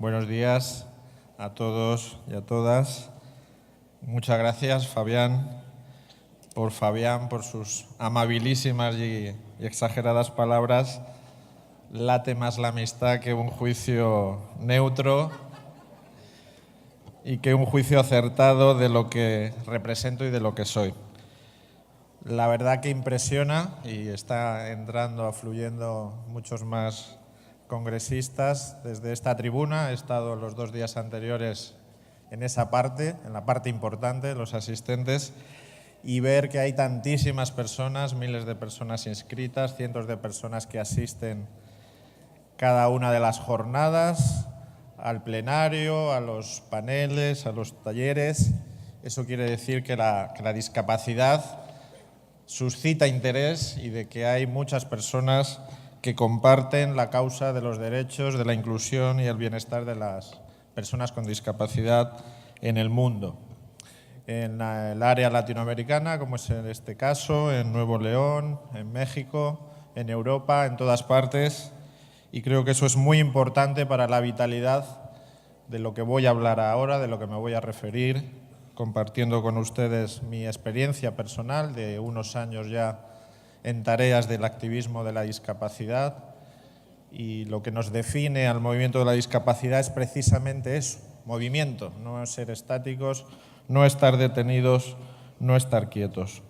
Buenos días a todos y a todas. Muchas gracias, Fabián, por sus amabilísimas y exageradas palabras. Late más la amistad que un juicio neutro y que un juicio acertado de lo que represento y de lo que soy. La verdad que impresiona y está entrando, fluyendo muchos más congresistas desde esta tribuna. He estado los 2 días anteriores en esa parte, en la parte importante, los asistentes, y ver que hay tantísimas personas, miles de personas inscritas, cientos de personas que asisten cada una de las jornadas, al plenario, a los paneles, a los talleres. Eso quiere decir que la discapacidad suscita interés y de que hay muchas personas que comparten la causa de los derechos, de la inclusión y el bienestar de las personas con discapacidad en el mundo. En el área latinoamericana, como es en este caso, en Nuevo León, en México, en Europa, en todas partes. Y creo que eso es muy importante para la vitalidad de lo que voy a hablar ahora, de lo que me voy a referir, compartiendo con ustedes mi experiencia personal de unos años ya en tareas del activismo de la discapacidad. Y lo que nos define al movimiento de la discapacidad es precisamente eso, movimiento, no ser estáticos, no estar detenidos, no estar quietos.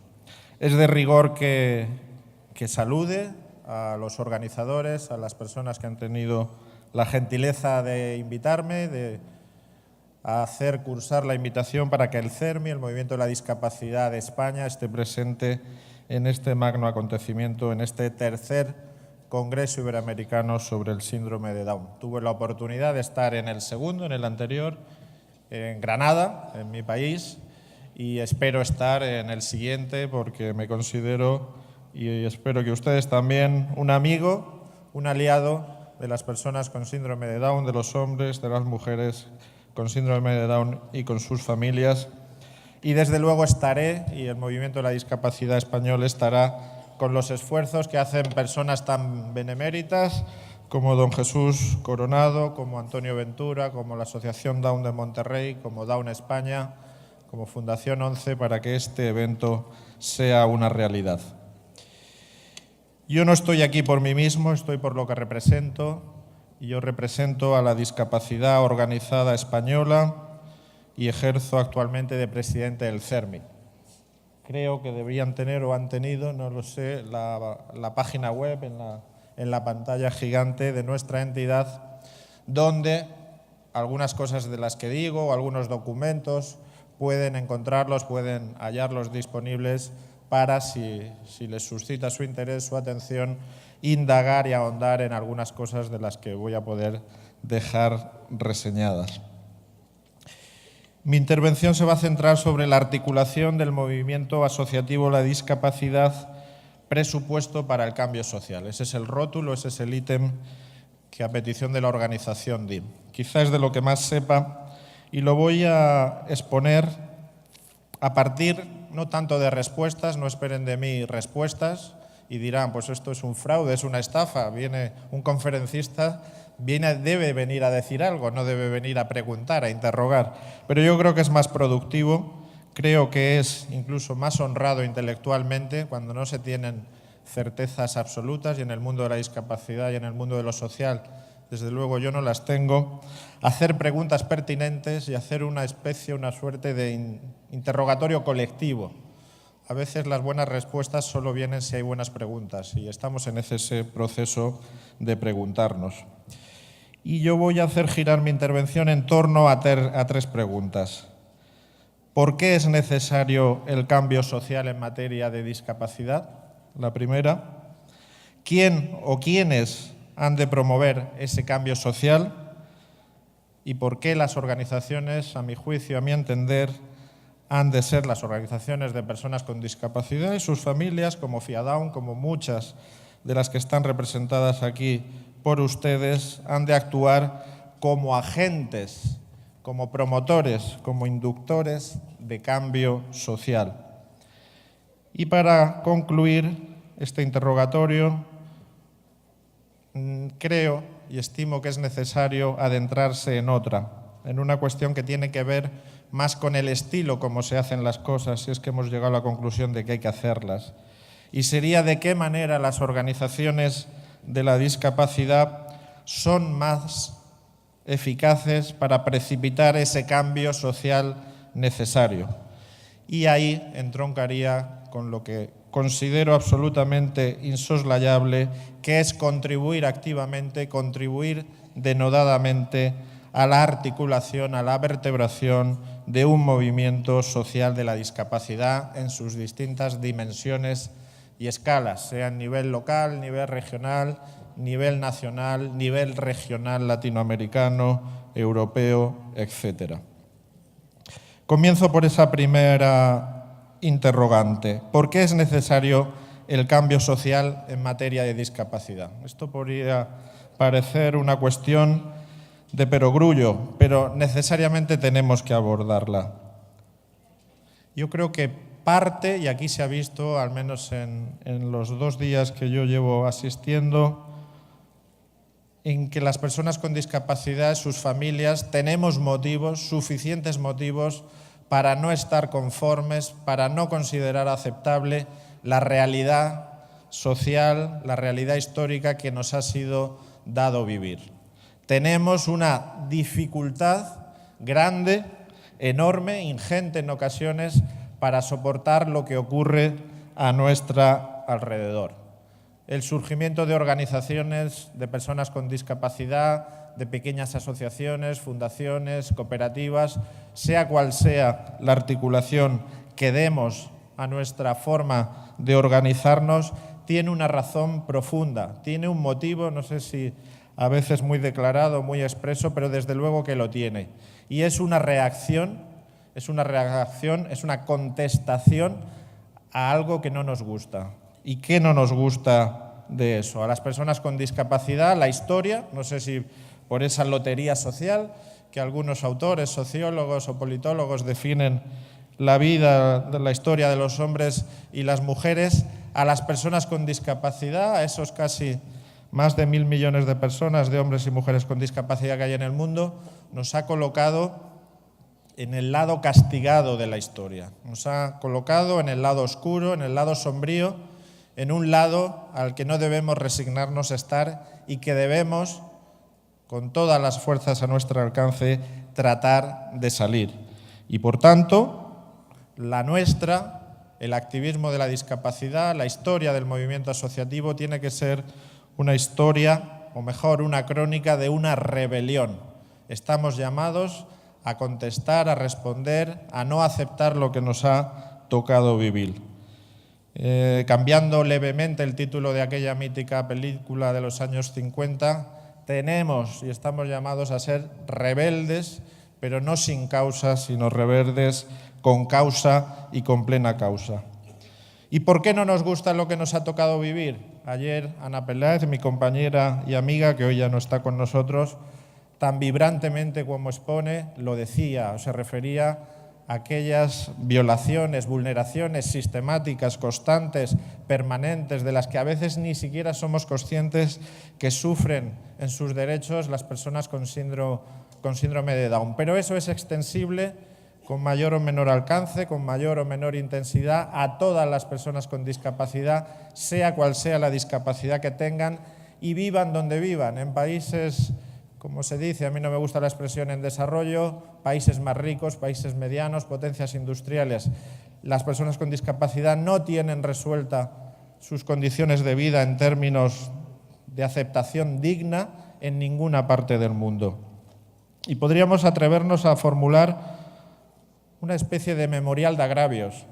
Es de rigor que salude a los organizadores, a las personas que han tenido la gentileza de invitarme, de hacer cursar la invitación para que el CERMI, el Movimiento de la Discapacidad de España, esté presente en este magno acontecimiento, en este tercer Congreso Iberoamericano sobre el síndrome de Down. Tuve la oportunidad de estar en el segundo, en el anterior, en Granada, en mi país, y espero estar en el siguiente porque me considero, y espero que ustedes también, un amigo, un aliado de las personas con síndrome de Down, de los hombres, de las mujeres con síndrome de Down y con sus familias. Y desde luego estaré, y el Movimiento de la Discapacidad Español estará con los esfuerzos que hacen personas tan beneméritas como don Jesús Coronado, como Antonio Ventura, como la Asociación Down de Monterrey, como Down España, como Fundación 11, para que este evento sea una realidad. Yo no estoy aquí por mí mismo, estoy por lo que represento, y yo represento a la discapacidad organizada española y ejerzo actualmente de presidente del CERMI. Creo que deberían tener o han tenido, no lo sé, la página web en la pantalla gigante de nuestra entidad, donde algunas cosas de las que digo o algunos documentos pueden encontrarlos, pueden hallarlos disponibles para, si les suscita su interés, su atención, indagar y ahondar en algunas cosas de las que voy a poder dejar reseñadas. Mi intervención se va a centrar sobre la articulación del movimiento asociativo La Discapacidad, presupuesto para el cambio social. Ese es el rótulo, ese es el ítem que a petición de la organización di. Quizás de lo que más sepa, y lo voy a exponer a partir no tanto de respuestas, no esperen de mí respuestas y dirán, pues esto es un fraude, es una estafa, viene un conferencista, debe venir a decir algo, no debe venir a preguntar, a interrogar. Pero yo creo que es más productivo, creo que es incluso más honrado intelectualmente cuando no se tienen certezas absolutas, y en el mundo de la discapacidad y en el mundo de lo social, desde luego yo no las tengo, hacer preguntas pertinentes y hacer una suerte de interrogatorio colectivo. A veces las buenas respuestas solo vienen si hay buenas preguntas, y estamos en ese proceso de preguntarnos. Y yo voy a hacer girar mi intervención en torno a 3 preguntas. ¿Por qué es necesario el cambio social en materia de discapacidad? La primera. ¿Quién o quiénes han de promover ese cambio social? ¿Y por qué las organizaciones, a mi juicio, a mi entender, han de ser las organizaciones de personas con discapacidad y sus familias, como FIADAUN, como muchas de las que están representadas aquí por ustedes, han de actuar como agentes, como promotores, como inductores de cambio social? Y para concluir este interrogatorio, creo y estimo que es necesario adentrarse en otra, en una cuestión que tiene que ver más con el estilo como se hacen las cosas, si es que hemos llegado a la conclusión de que hay que hacerlas. Y sería de qué manera las organizaciones de la discapacidad son más eficaces para precipitar ese cambio social necesario. Y ahí entroncaría con lo que considero absolutamente insoslayable, que es contribuir activamente, contribuir denodadamente a la articulación, a la vertebración de un movimiento social de la discapacidad en sus distintas dimensiones y escalas, sea en nivel local, nivel regional, nivel nacional, nivel regional latinoamericano, europeo, etc. Comienzo por esa primera interrogante. ¿Por qué es necesario el cambio social en materia de discapacidad? Esto podría parecer una cuestión de perogrullo, pero necesariamente tenemos que abordarla. Yo creo que parte, y aquí se ha visto, al menos en los 2 días que yo llevo asistiendo, en que las personas con discapacidad, sus familias, tenemos motivos, suficientes motivos, para no estar conformes, para no considerar aceptable la realidad social, la realidad histórica que nos ha sido dado vivir. Tenemos una dificultad grande, enorme, ingente en ocasiones, para soportar lo que ocurre a nuestro alrededor. El surgimiento de organizaciones de personas con discapacidad, de pequeñas asociaciones, fundaciones, cooperativas, sea cual sea la articulación que demos a nuestra forma de organizarnos, tiene una razón profunda, tiene un motivo, no sé si a veces muy declarado, muy expreso, pero desde luego que lo tiene. Y es una reacción, es una contestación a algo que no nos gusta. ¿Y qué no nos gusta de eso? A las personas con discapacidad, la historia, no sé si por esa lotería social que algunos autores, sociólogos o politólogos definen la vida, la historia de los hombres y las mujeres, a las personas con discapacidad, a esos casi más de 1.000 millones de personas, de hombres y mujeres con discapacidad que hay en el mundo, nos ha colocado en el lado castigado de la historia. Nos ha colocado en el lado oscuro, en el lado sombrío, en un lado al que no debemos resignarnos a estar y que debemos, con todas las fuerzas a nuestro alcance, tratar de salir. Y por tanto, la nuestra, el activismo de la discapacidad, la historia del movimiento asociativo tiene que ser una historia, o mejor, una crónica de una rebelión. Estamos llamados a contestar, a responder, a no aceptar lo que nos ha tocado vivir. Cambiando levemente el título de aquella mítica película de los años 50, tenemos y estamos llamados a ser rebeldes, pero no sin causa, sino rebeldes con causa y con plena causa. ¿Y por qué no nos gusta lo que nos ha tocado vivir? Ayer Ana Peláez, mi compañera y amiga, que hoy ya no está con nosotros, tan vibrantemente como expone, lo decía o se refería a aquellas violaciones, vulneraciones sistemáticas, constantes, permanentes, de las que a veces ni siquiera somos conscientes que sufren en sus derechos las personas con síndrome de Down. Pero eso es extensible con mayor o menor alcance, con mayor o menor intensidad, a todas las personas con discapacidad, sea cual sea la discapacidad que tengan y vivan donde vivan, en países, como se dice, a mí no me gusta la expresión en desarrollo, países más ricos, países medianos, potencias industriales. Las personas con discapacidad no tienen resuelta sus condiciones de vida en términos de aceptación digna en ninguna parte del mundo. Y podríamos atrevernos a formular una especie de memorial de agravios.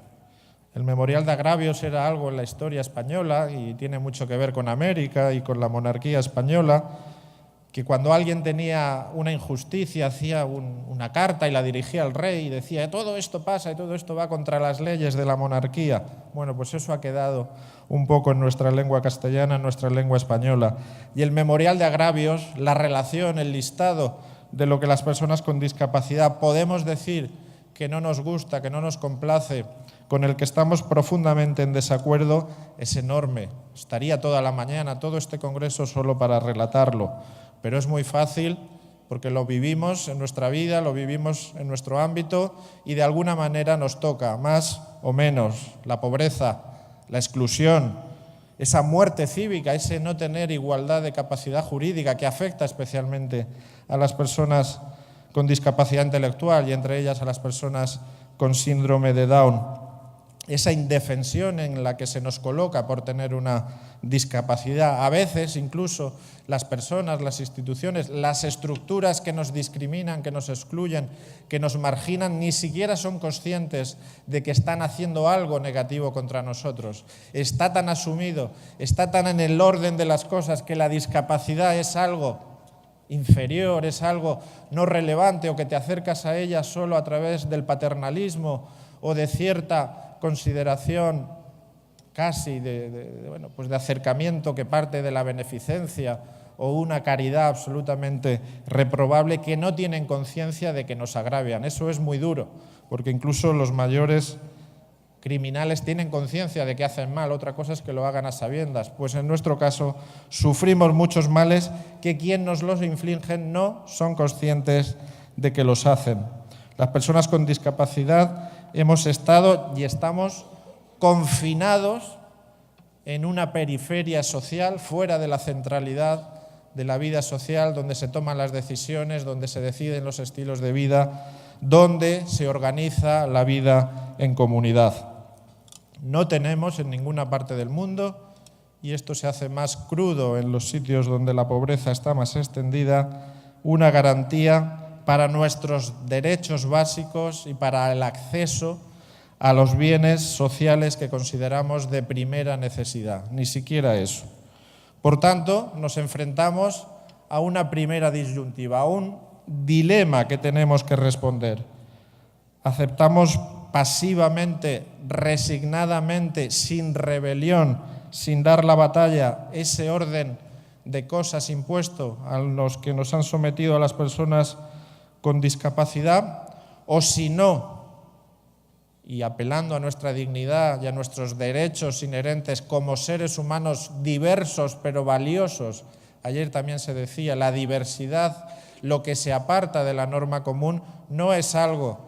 El memorial de agravios era algo en la historia española y tiene mucho que ver con América y con la monarquía española, que cuando alguien tenía una injusticia hacía una carta y la dirigía al rey y decía todo esto pasa y todo esto va contra las leyes de la monarquía. Bueno, pues eso ha quedado un poco en nuestra lengua castellana, en nuestra lengua española. Y el memorial de agravios, la relación, el listado de lo que las personas con discapacidad podemos decir que no nos gusta, que no nos complace, con el que estamos profundamente en desacuerdo, es enorme. Estaría toda la mañana, todo este congreso solo para relatarlo. pero es muy fácil porque lo vivimos en nuestra vida, lo vivimos en nuestro ámbito y de alguna manera nos toca, más o menos, la pobreza, la exclusión, esa muerte cívica, ese no tener igualdad de capacidad jurídica que afecta especialmente a las personas con discapacidad intelectual y entre ellas a las personas con síndrome de Down. Esa indefensión en la que se nos coloca por tener una discapacidad. A veces incluso las personas, las instituciones, las estructuras que nos discriminan, que nos excluyen, que nos marginan, ni siquiera son conscientes de que están haciendo algo negativo contra nosotros. Está tan asumido, está tan en el orden de las cosas que la discapacidad es algo inferior, es algo no relevante o que te acercas a ella solo a través del paternalismo o de cierta consideración casi de acercamiento que parte de la beneficencia o una caridad absolutamente reprobable que no tienen conciencia de que nos agravian. Eso es muy duro, porque incluso los mayores criminales tienen conciencia de que hacen mal, otra cosa es que lo hagan a sabiendas. Pues en nuestro caso sufrimos muchos males que quien nos los infligen no son conscientes de que los hacen. Las personas con discapacidad hemos estado y estamos confinados en una periferia social, fuera de la centralidad de la vida social, donde se toman las decisiones, donde se deciden los estilos de vida, donde se organiza la vida en comunidad. No tenemos en ninguna parte del mundo, y esto se hace más crudo en los sitios donde la pobreza está más extendida, una garantía para nuestros derechos básicos y para el acceso a los bienes sociales que consideramos de primera necesidad, ni siquiera eso. Por tanto, nos enfrentamos a una primera disyuntiva, a un dilema que tenemos que responder. ¿Aceptamos pasivamente, resignadamente, sin rebelión, sin dar la batalla, ese orden de cosas impuesto a los que nos han sometido a las personas con discapacidad? O si no, y apelando a nuestra dignidad y a nuestros derechos inherentes como seres humanos diversos pero valiosos, ayer también se decía, la diversidad, lo que se aparta de la norma común, no es algo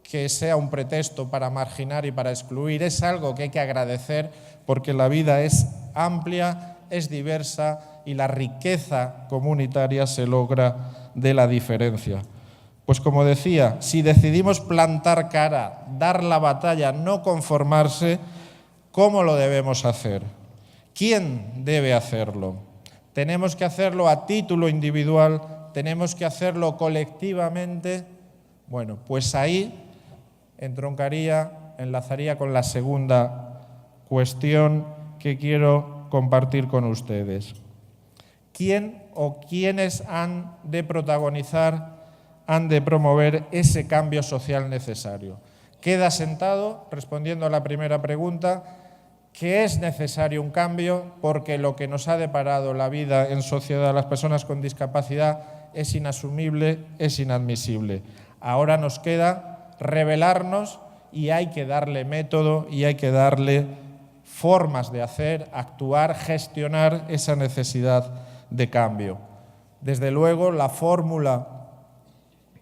que sea un pretexto para marginar y para excluir, es algo que hay que agradecer porque la vida es amplia, es diversa y la riqueza comunitaria se logra de la diferencia. Pues como decía, si decidimos plantar cara, dar la batalla, no conformarse, ¿cómo lo debemos hacer? ¿Quién debe hacerlo? ¿Tenemos que hacerlo a título individual? ¿Tenemos que hacerlo colectivamente? Bueno, pues ahí enlazaría con la segunda cuestión que quiero compartir con ustedes. ¿Quién o quiénes han de protagonizar, han de promover ese cambio social necesario? Queda sentado, respondiendo a la primera pregunta, que es necesario un cambio porque lo que nos ha deparado la vida en sociedad a las personas con discapacidad es inasumible, es inadmisible. Ahora nos queda revelarnos y hay que darle método y hay que darle formas de hacer, actuar, gestionar esa necesidad de cambio. Desde luego, la fórmula,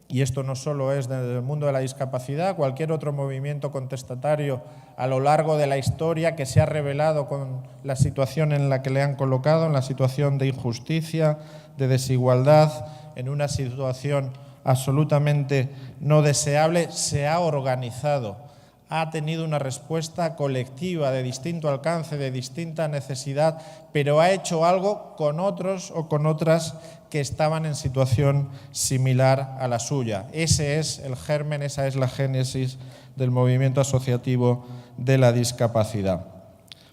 y esto no solo es del mundo de la discapacidad, cualquier otro movimiento contestatario a lo largo de la historia que se ha revelado con la situación en la que le han colocado, en la situación de injusticia, de desigualdad, en una situación absolutamente no deseable, se ha organizado, ha tenido una respuesta colectiva de distinto alcance, de distinta necesidad, pero ha hecho algo con otros o con otras que estaban en situación similar a la suya. Ese es el germen, esa es la génesis del movimiento asociativo de la discapacidad.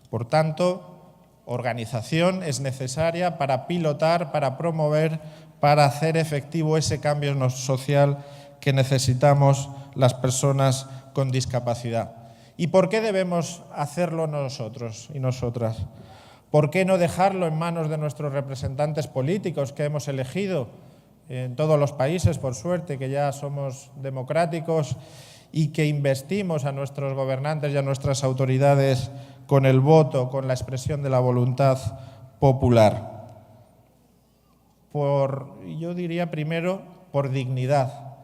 Por tanto, organización es necesaria para pilotar, para promover, para hacer efectivo ese cambio social que necesitamos las personas con discapacidad. ¿Y por qué debemos hacerlo nosotros y nosotras? ¿Por qué no dejarlo en manos de nuestros representantes políticos que hemos elegido en todos los países, por suerte, que ya somos democráticos y que investimos a nuestros gobernantes y a nuestras autoridades con el voto, con la expresión de la voluntad popular? yo diría primero, por dignidad,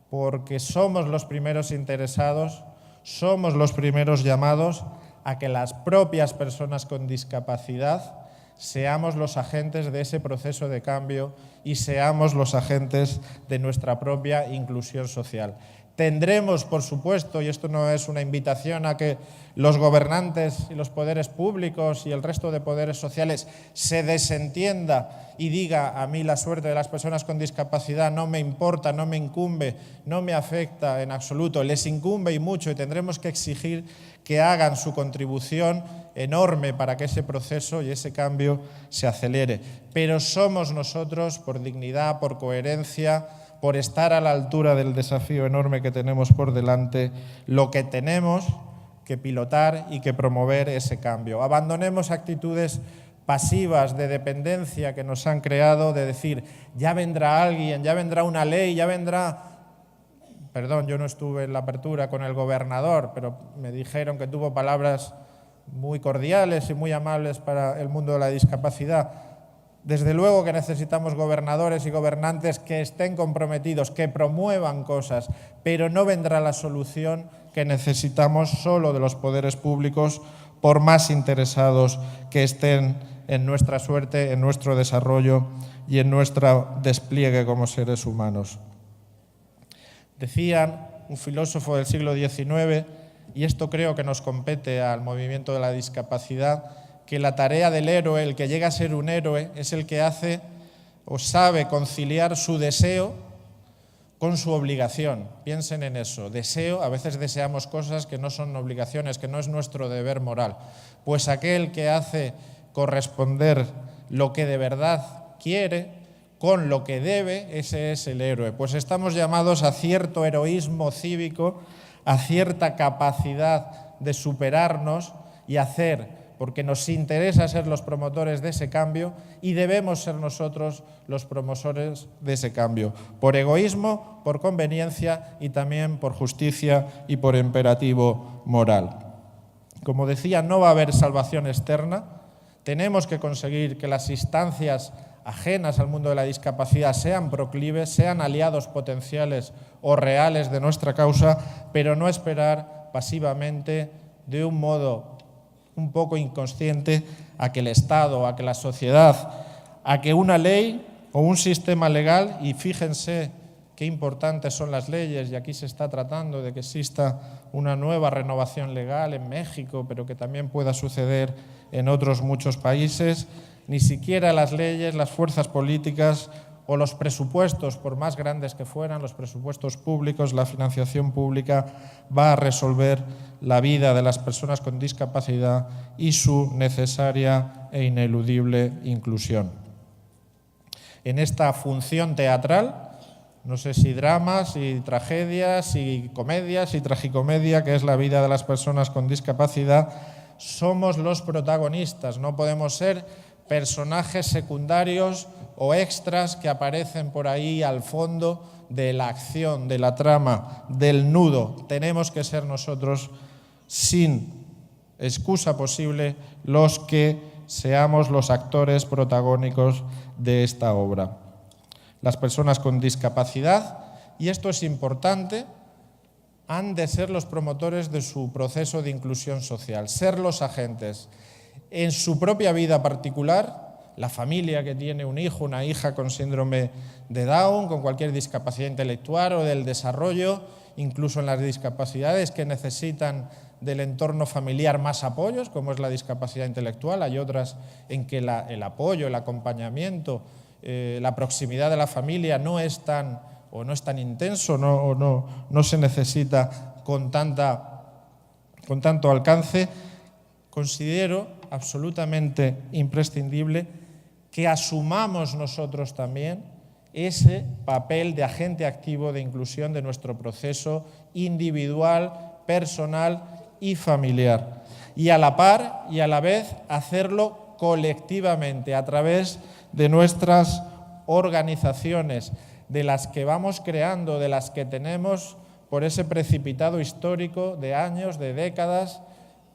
porque somos los primeros interesados, somos los primeros llamados a que las propias personas con discapacidad seamos los agentes de ese proceso de cambio y seamos los agentes de nuestra propia inclusión social. Tendremos, por supuesto, y esto no es una invitación a que los gobernantes y los poderes públicos y el resto de poderes sociales se desentienda y diga: a mí la suerte de las personas con discapacidad no me importa, no me incumbe, no me afecta en absoluto. Les incumbe y mucho, y tendremos que exigir que hagan su contribución enorme para que ese proceso y ese cambio se acelere. Pero somos nosotros, por dignidad, por coherencia, por estar a la altura del desafío enorme que tenemos por delante, lo que tenemos que pilotar y que promover ese cambio. Abandonemos actitudes pasivas de dependencia que nos han creado, de decir: ya vendrá alguien, ya vendrá una ley, ya vendrá... Perdón, yo no estuve en la apertura con el gobernador, pero me dijeron que tuvo palabras muy cordiales y muy amables para el mundo de la discapacidad. Desde luego que necesitamos gobernadores y gobernantes que estén comprometidos, que promuevan cosas, pero no vendrá la solución que necesitamos solo de los poderes públicos, por más interesados que estén en nuestra suerte, en nuestro desarrollo y en nuestro despliegue como seres humanos. Decían un filósofo del siglo XIX, y esto creo que nos compete al movimiento de la discapacidad, que la tarea del héroe, el que llega a ser un héroe, es el que hace o sabe conciliar su deseo con su obligación. Piensen en eso. Deseo, a veces deseamos cosas que no son obligaciones, que no es nuestro deber moral. Pues aquel que hace corresponder lo que de verdad quiere con lo que debe, ese es el héroe. Pues estamos llamados a cierto heroísmo cívico, a cierta capacidad de superarnos y hacer, porque nos interesa ser los promotores de ese cambio y debemos ser nosotros los promotores de ese cambio, por egoísmo, por conveniencia y también por justicia y por imperativo moral. Como decía, no va a haber salvación externa. Tenemos que conseguir que las instancias ajenas al mundo de la discapacidad sean proclives, sean aliados potenciales o reales de nuestra causa, pero no esperar pasivamente, de un modo un poco inconsciente, a que el Estado, a que la sociedad, a que una ley o un sistema legal, y fíjense qué importantes son las leyes, y aquí se está tratando de que exista una nueva renovación legal en México, pero que también pueda suceder en otros muchos países. Ni siquiera las leyes, las fuerzas políticas o los presupuestos, por más grandes que fueran, los presupuestos públicos, la financiación pública, va a resolver la vida de las personas con discapacidad y su necesaria e ineludible inclusión. En esta función teatral, no sé si dramas, si tragedias, si comedias, si tragicomedia, que es la vida de las personas con discapacidad, somos los protagonistas, no podemos ser personajes secundarios o extras que aparecen por ahí al fondo de la acción, de la trama, del nudo. Tenemos que ser nosotros, sin excusa posible, los que seamos los actores protagónicos de esta obra. Las personas con discapacidad, y esto es importante, han de ser los promotores de su proceso de inclusión social, ser los agentes en su propia vida particular. La familia que tiene un hijo, una hija con síndrome de Down, con cualquier discapacidad intelectual o del desarrollo, incluso en las discapacidades que necesitan del entorno familiar más apoyos, como es la discapacidad intelectual. Hay otras en que el apoyo, el acompañamiento, la proximidad de la familia no es tan intenso, no se necesita con tanto alcance. Considero absolutamente imprescindible que asumamos nosotros también ese papel de agente activo de inclusión de nuestro proceso individual, personal y familiar. Y a la par y a la vez hacerlo colectivamente a través de nuestras organizaciones, de las que vamos creando, de las que tenemos por ese precipitado histórico de años, de décadas.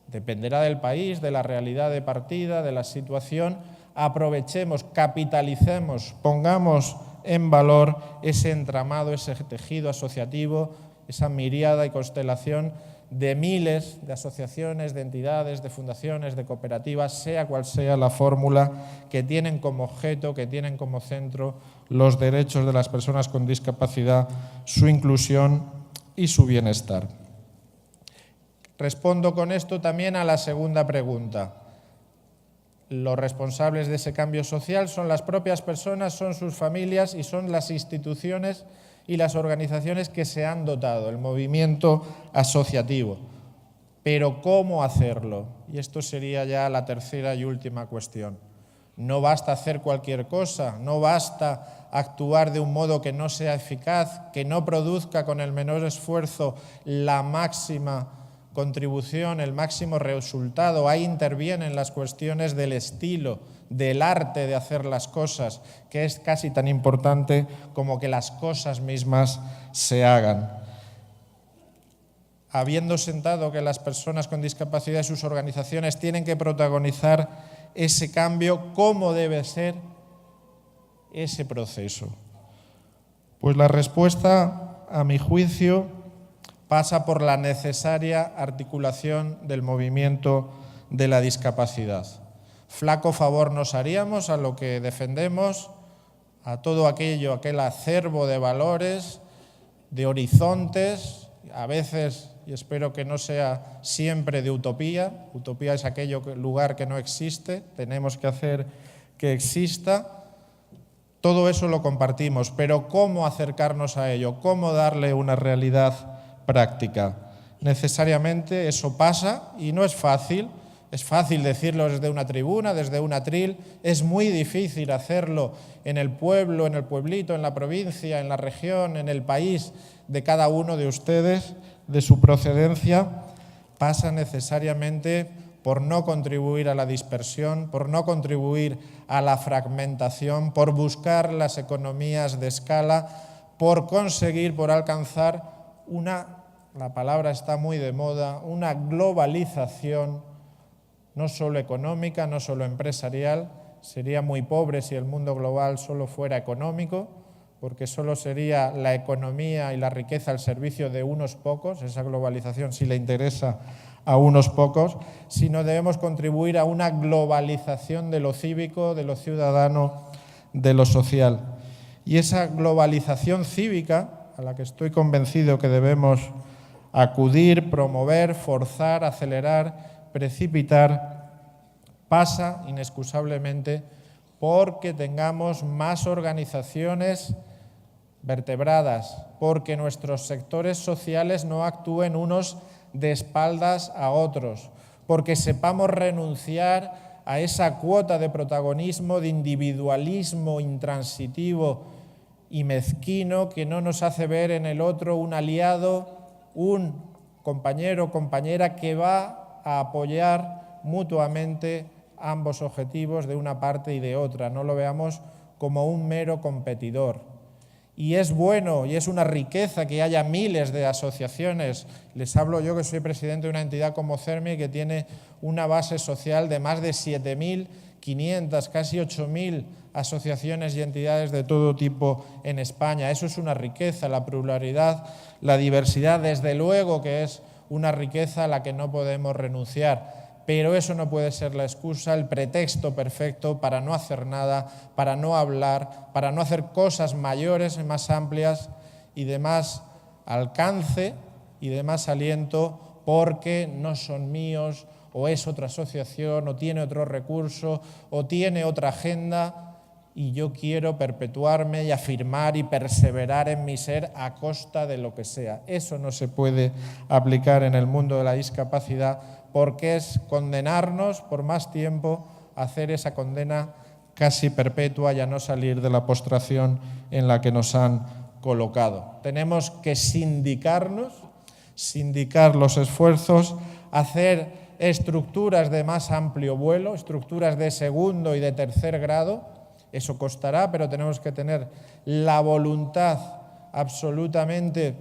Dependerá del país, de la realidad de partida, de la situación, aprovechemos, capitalicemos, pongamos en valor ese entramado, ese tejido asociativo, esa miríada y constelación de miles de asociaciones, de entidades, de fundaciones, de cooperativas, sea cual sea la fórmula, que tienen como objeto, que tienen como centro los derechos de las personas con discapacidad, su inclusión y su bienestar. Respondo con esto también a la segunda pregunta. Los responsables de ese cambio social son las propias personas, son sus familias y son las instituciones y las organizaciones que se han dotado, el movimiento asociativo. Pero ¿cómo hacerlo? Y esto sería ya la tercera y última cuestión. No basta hacer cualquier cosa, no basta actuar de un modo que no sea eficaz, que no produzca con el menor esfuerzo la máxima contribución, el máximo resultado. Ahí intervienen las cuestiones del estilo, del arte de hacer las cosas, que es casi tan importante como que las cosas mismas se hagan. Habiendo sentado que las personas con discapacidad y sus organizaciones tienen que protagonizar ese cambio, ¿cómo debe ser ese proceso? Pues la respuesta, a mi juicio, pasa por la necesaria articulación del movimiento de la discapacidad. Flaco favor nos haríamos a lo que defendemos, a todo aquel acervo de valores, de horizontes, a veces, y espero que no sea siempre, de utopía. Utopía es aquel lugar que no existe, tenemos que hacer que exista. Todo eso lo compartimos, pero ¿cómo acercarnos a ello? ¿Cómo darle una realidad práctica? Necesariamente eso pasa y no es fácil. Es fácil decirlo desde una tribuna, desde un atril. Es muy difícil hacerlo en el pueblo, en el pueblito, en la provincia, en la región, en el país de cada uno de ustedes, de su procedencia. Pasa necesariamente por no contribuir a la dispersión, por no contribuir a la fragmentación, por buscar las economías de escala, por conseguir, por alcanzar la palabra está muy de moda, una globalización no solo económica, no solo empresarial. Sería muy pobre si el mundo global solo fuera económico, porque solo sería la economía y la riqueza al servicio de unos pocos. Esa globalización sí le interesa a unos pocos, sino debemos contribuir a una globalización de lo cívico, de lo ciudadano, de lo social. Y esa globalización cívica, a la que estoy convencido que debemos acudir, promover, forzar, acelerar, precipitar, pasa inexcusablemente porque tengamos más organizaciones vertebradas, porque nuestros sectores sociales no actúen unos de espaldas a otros, porque sepamos renunciar a esa cuota de protagonismo, de individualismo intransitivo y mezquino que no nos hace ver en el otro un aliado, un compañero o compañera que va a apoyar mutuamente ambos objetivos de una parte y de otra. No lo veamos como un mero competidor. Y es bueno y es una riqueza que haya miles de asociaciones. Les hablo yo, que soy presidente de una entidad como CERMI, que tiene una base social de más de 7.500, casi 8.000 asociaciones y entidades de todo tipo en España. Eso es una riqueza, la pluralidad, la diversidad, desde luego que es una riqueza a la que no podemos renunciar. Pero eso no puede ser la excusa, el pretexto perfecto para no hacer nada, para no hablar, para no hacer cosas mayores y más amplias y de más alcance y de más aliento, porque no son míos, o es otra asociación, o tiene otro recurso, o tiene otra agenda, y yo quiero perpetuarme y afirmar y perseverar en mi ser a costa de lo que sea. Eso no se puede aplicar en el mundo de la discapacidad, porque es condenarnos por más tiempo a hacer esa condena casi perpetua y a no salir de la postración en la que nos han colocado. Tenemos que sindicarnos, sindicar los esfuerzos, hacer estructuras de más amplio vuelo, estructuras de segundo y de tercer grado. Eso costará, pero tenemos que tener la voluntad absolutamente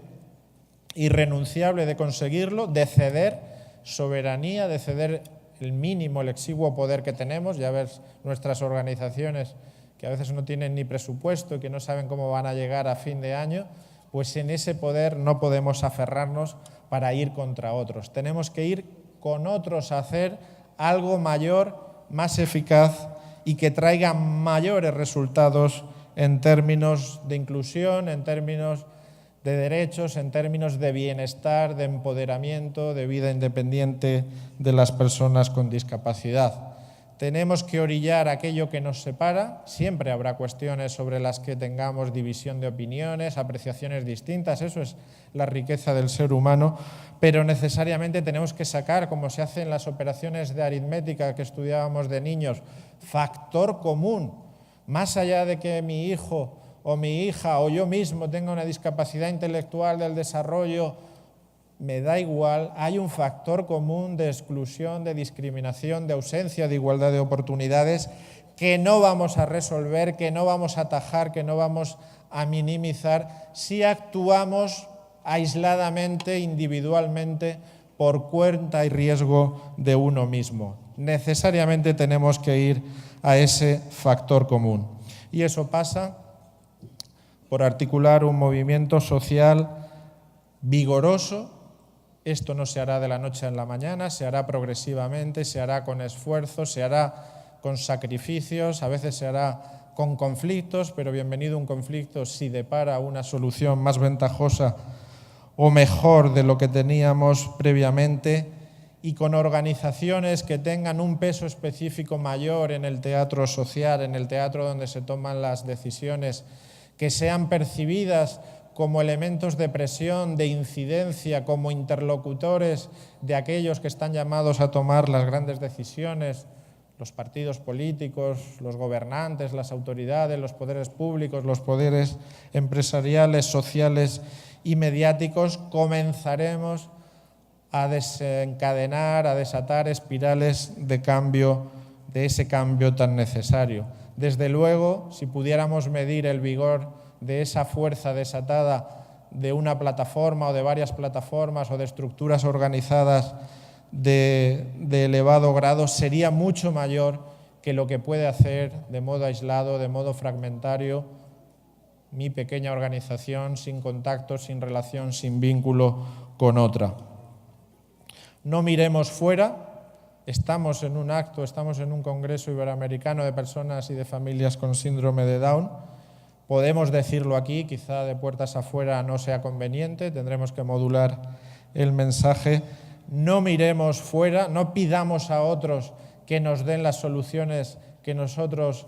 irrenunciable de conseguirlo, de ceder soberanía, de ceder el mínimo, el exiguo poder que tenemos. Ya ves nuestras organizaciones que a veces no tienen ni presupuesto y que no saben cómo van a llegar a fin de año, pues en ese poder no podemos aferrarnos para ir contra otros. Tenemos que ir con otros a hacer algo mayor, más eficaz y que traiga mayores resultados en términos de inclusión, en términos de derechos, en términos de bienestar, de empoderamiento, de vida independiente de las personas con discapacidad. Tenemos que orillar aquello que nos separa. Siempre habrá cuestiones sobre las que tengamos división de opiniones, apreciaciones distintas. Eso es la riqueza del ser humano, pero necesariamente tenemos que sacar, como se hace en las operaciones de aritmética que estudiábamos de niños, factor común. Más allá de que mi hijo o mi hija o yo mismo tenga una discapacidad intelectual del desarrollo, me da igual, hay un factor común de exclusión, de discriminación, de ausencia de igualdad de oportunidades que no vamos a resolver, que no vamos a atajar, que no vamos a minimizar si actuamos aisladamente, individualmente, por cuenta y riesgo de uno mismo. Necesariamente tenemos que ir a ese factor común. Y eso pasa por articular un movimiento social vigoroso. Esto no se hará de la noche a la mañana, se hará progresivamente, se hará con esfuerzo, se hará con sacrificios, a veces se hará con conflictos, pero bienvenido un conflicto si depara una solución más ventajosa o mejor de lo que teníamos previamente, y con organizaciones que tengan un peso específico mayor en el teatro social, en el teatro donde se toman las decisiones, que sean percibidas como elementos de presión, de incidencia, como interlocutores de aquellos que están llamados a tomar las grandes decisiones, los partidos políticos, los gobernantes, las autoridades, los poderes públicos, los poderes empresariales, sociales y mediáticos. Comenzaremos a desencadenar, a desatar espirales de cambio, de ese cambio tan necesario. Desde luego, si pudiéramos medir el vigor de esa fuerza desatada de una plataforma o de varias plataformas o de estructuras organizadas de elevado grado, sería mucho mayor que lo que puede hacer de modo aislado, de modo fragmentario, mi pequeña organización, sin contacto, sin relación, sin vínculo con otra. No miremos fuera. Estamos en un acto, estamos en un congreso iberoamericano de personas y de familias con síndrome de Down. Podemos decirlo aquí, quizá de puertas afuera no sea conveniente, tendremos que modular el mensaje. No miremos fuera, no pidamos a otros que nos den las soluciones que nosotros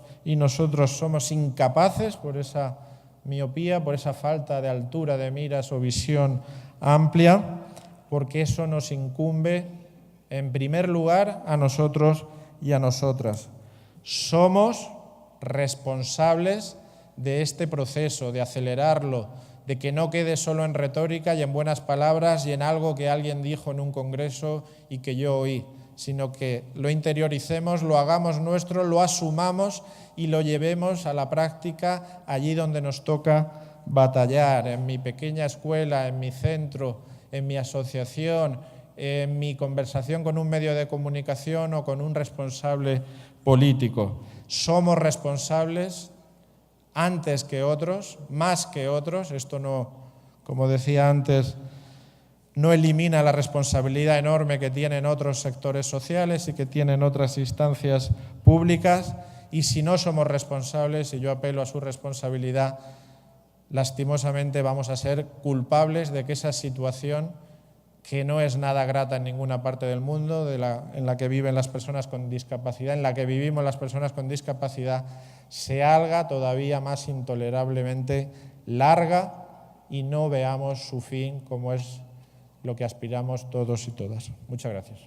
somos incapaces por esa miopía, por esa falta de altura de miras o visión amplia, porque eso nos incumbe en primer lugar a nosotros y a nosotras. Somos responsables de este proceso, de acelerarlo, de que no quede solo en retórica y en buenas palabras y en algo que alguien dijo en un congreso y que yo oí, sino que lo interioricemos, lo hagamos nuestro, lo asumamos y lo llevemos a la práctica allí donde nos toca batallar, en mi pequeña escuela, en mi centro, en mi asociación, en mi conversación con un medio de comunicación o con un responsable político. Somos responsables antes que otros, más que otros. Esto no, como decía antes, no elimina la responsabilidad enorme que tienen otros sectores sociales y que tienen otras instancias públicas. Y si no somos responsables, y yo apelo a su responsabilidad, lastimosamente vamos a ser culpables de que esa situación, que no es nada grata en ninguna parte del mundo, en la que viven las personas con discapacidad, en la que vivimos las personas con discapacidad, se haga todavía más intolerablemente larga y no veamos su fin, como es lo que aspiramos todos y todas. Muchas gracias.